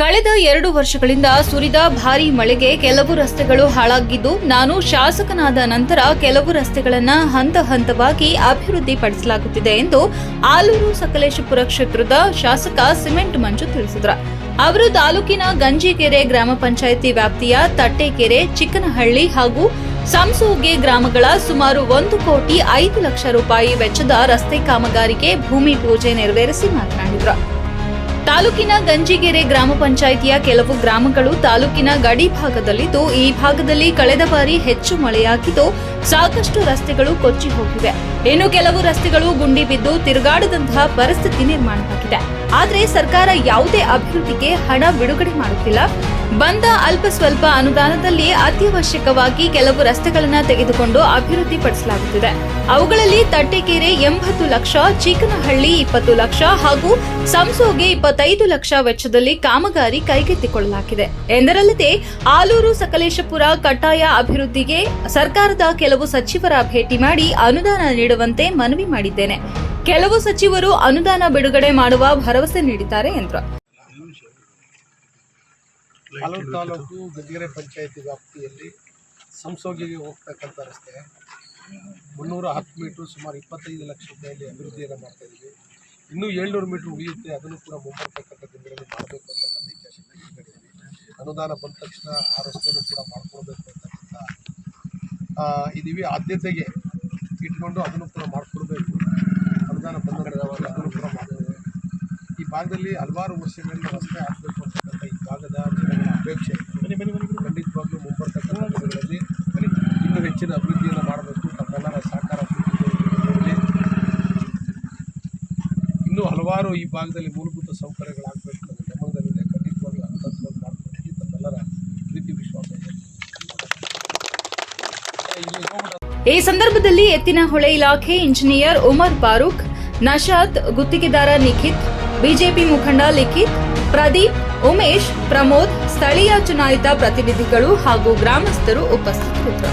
ಕಳೆದ 2 ವರ್ಷಗಳಿಂದ ಸುರಿದ ಭಾರೀ ಮಳೆಗೆ ಕೆಲವು ರಸ್ತೆಗಳು ಹಾಳಾಗಿದ್ದು, ನಾನು ಶಾಸಕನಾದ ನಂತರ ಕೆಲವು ರಸ್ತೆಗಳನ್ನು ಹಂತ ಹಂತವಾಗಿ ಅಭಿವೃದ್ಧಿಪಡಿಸಲಾಗುತ್ತಿದೆ ಎಂದು ಆಲೂರು ಸಕಲೇಶಪುರ ಕ್ಷೇತ್ರದ ಶಾಸಕ ಸಿಮೆಂಟ್ ಮಂಜು ತಿಳಿಸಿದರು. ಅವರು ತಾಲೂಕಿನ ಗಂಜಿಕೆರೆ ಗ್ರಾಮ ಪಂಚಾಯಿತಿ ವ್ಯಾಪ್ತಿಯ ತಟ್ಟೆಕೆರೆ, ಚಿಕ್ಕನಹಳ್ಳಿ ಹಾಗೂ ಸಂಸೋಗೆ ಗ್ರಾಮಗಳ ಸುಮಾರು 1,05 ಲಕ್ಷ ರೂಪಾಯಿ ವೆಚ್ಚದ ರಸ್ತೆ ಕಾಮಗಾರಿಗೆ ಭೂಮಿ ಪೂಜೆ ನೆರವೇರಿಸಿ ಮಾತನಾಡಿದರು. ತಾಲೂಕಿನ ಗಂಜಿಗೆರೆ ಗ್ರಾಮ ಪಂಚಾಯಿತಿಯ ಕೆಲವು ಗ್ರಾಮಗಳು ತಾಲೂಕಿನ ಗಡಿ ಭಾಗದಲ್ಲಿದ್ದು, ಈ ಭಾಗದಲ್ಲಿ ಕಳೆದ ಬಾರಿ ಹೆಚ್ಚು ಮಳೆಯಾಗಿದ್ದು ಸಾಕಷ್ಟು ರಸ್ತೆಗಳು ಕೊಚ್ಚಿ ಹೋಗಿವೆ. ಇನ್ನು ಕೆಲವು ರಸ್ತೆಗಳು ಗುಂಡಿ ಬಿದ್ದು ತಿರುಗಾಡದಂತಹ ಪರಿಸ್ಥಿತಿ ನಿರ್ಮಾಣವಾಗಿದೆ. ಆದರೆ ಸರ್ಕಾರ ಯಾವುದೇ ಅಭಿವೃದ್ಧಿಗೆ ಹಣ ಬಿಡುಗಡೆ ಮಾಡುತ್ತಿಲ್ಲ. ಬಂದ ಅಲ್ಪ ಸ್ವಲ್ಪ ಅನುದಾನದಲ್ಲಿ ಅತ್ಯವಶ್ಯಕವಾಗಿ ಕೆಲವು ರಸ್ತೆಗಳನ್ನು ತೆಗೆದುಕೊಂಡು ಅಭಿವೃದ್ಧಿಪಡಿಸಲಾಗುತ್ತಿದೆ. ಅವುಗಳಲ್ಲಿ ತಟ್ಟೆಕೆರೆ 80 ಲಕ್ಷ, ಚಿಕ್ಕನಹಳ್ಳಿ 20 ಲಕ್ಷ ಹಾಗೂ ಸಂಸೋಗೆ 25 ಲಕ್ಷ ವೆಚ್ಚದಲ್ಲಿ ಕಾಮಗಾರಿ ಕೈಗೆತ್ತಿಕೊಳ್ಳಲಾಗಿದೆ ಎಂದರಲ್ಲದೆ, ಆಲೂರು ಸಕಲೇಶಪುರ ಕಡ್ಡಾಯ ಅಭಿವೃದ್ಧಿಗೆ ಸರ್ಕಾರದ ಕೆಲವು ಸಚಿವರ ಭೇಟಿ ಮಾಡಿ ಅನುದಾನ ನೀಡುವಂತೆ ಮನವಿ ಮಾಡಿದ್ದೇನೆ. ಕೆಲವು ಸಚಿವರು ಅನುದಾನ ಬಿಡುಗಡೆ ಮಾಡುವ ಭರವಸೆ ನೀಡಿದ್ದಾರೆ ಎಂದರು. ಆಲೂರು ತಾಲೂಕು ಗಂಜಿಗೆರೆ ಪಂಚಾಯಿತಿ ವ್ಯಾಪ್ತಿಯಲ್ಲಿ ಸಂಸೋಗಿಗೆ ಹೋಗ್ತಕ್ಕಂಥ ರಸ್ತೆ 310 ಮೀಟ್ರು ಸುಮಾರು 25 ಲಕ್ಷ ರೂಪಾಯಿಯಲ್ಲಿ ಅಭಿವೃದ್ಧಿಯನ್ನು ಮಾಡ್ತಾ ಇದ್ದೀವಿ. ಇನ್ನೂ 700 ಮೀಟ್ರ್ ಉಳಿಯುತ್ತೆ, ಅದನ್ನು ಕೂಡ ಮುಂಬರ್ತಕ್ಕಂಥ ದಿನಗಳಲ್ಲಿ ಮಾಡಬೇಕು ಅಂತಕ್ಕಂಥ ಇಚ್ಛಾಶಕ್ತಿ ಇಟ್ಕೊಂಡಿದ್ದೀವಿ. ಅನುದಾನ ಬಂದ ತಕ್ಷಣ ಆ ರಸ್ತೆಯನ್ನು ಕೂಡ ಮಾಡ್ಕೊಳ್ಬೇಕು ಅಂತಕ್ಕಂಥ ಇದೀವಿ. ಆದ್ಯತೆಗೆ ಇಟ್ಕೊಂಡು ಅದನ್ನು ಕೂಡ ಮಾಡಿಕೊಡ್ಬೇಕು. ಅನುದಾನ ಬಂದ ಅದನ್ನು ಕೂಡ ಮಾಡ್ತೇವೆ. ಈ ಭಾಗದಲ್ಲಿ ಹಲವಾರು ವರ್ಷಗಳಿಂದ ರಸ್ತೆ ಹಾಕಬೇಕು ಅಂತಕ್ಕಂಥ ಈ ಭಾಗದ ಜನಗಳ ಅಪೇಕ್ಷೆ ಖಂಡಿತವಾಗ್ಲೂ ಮುಂಬರ್ತಕ್ಕಂಥ ದಿನಗಳಲ್ಲಿ ಇನ್ನೂ ಹೆಚ್ಚಿನ ಅಭಿವೃದ್ಧಿಯನ್ನು ಮಾಡಬೇಕು. ತಮ್ಮೆಲ್ಲರ ಸಹಕಾರ ಇನ್ನೂ ಹಲವಾರು ಈ ಭಾಗದಲ್ಲಿ ಮೂಲಭೂತ ಸೌಕರ್ಯಗಳಾಗಬೇಕು ಅನ್ನೋ ಗಮನದಲ್ಲಿದೆ. ಖಂಡಿತವಾಗ್ಲೂ ಹಂತವಾಗಿ ಮಾಡ್ಕೊಂಡು ತಮ್ಮೆಲ್ಲರ ಪ್ರೀತಿ ವಿಶ್ವಾಸ ಇದೆ. ಈ ಸಂದರ್ಭದಲ್ಲಿ ಎತ್ತಿನಹೊಳೆ ಇಲಾಖೆ ಇಂಜಿನಿಯರ್ ಉಮರ್ ಫಾರೂಕ್, ನಶಾದ್, ಗುತ್ತಿಗೆದಾರ ನಿಖಿತ್, ಬಿಜೆಪಿ ಮುಖಂಡ ಲಿಖಿತ್, ಪ್ರದೀಪ್, ಉಮೇಶ್, ಪ್ರಮೋದ್, ಸ್ಥಳೀಯ ಚುನಾಯಿತ ಪ್ರತಿನಿಧಿಗಳು ಹಾಗೂ ಗ್ರಾಮಸ್ಥರು ಉಪಸ್ಥಿತರಿದ್ದರು.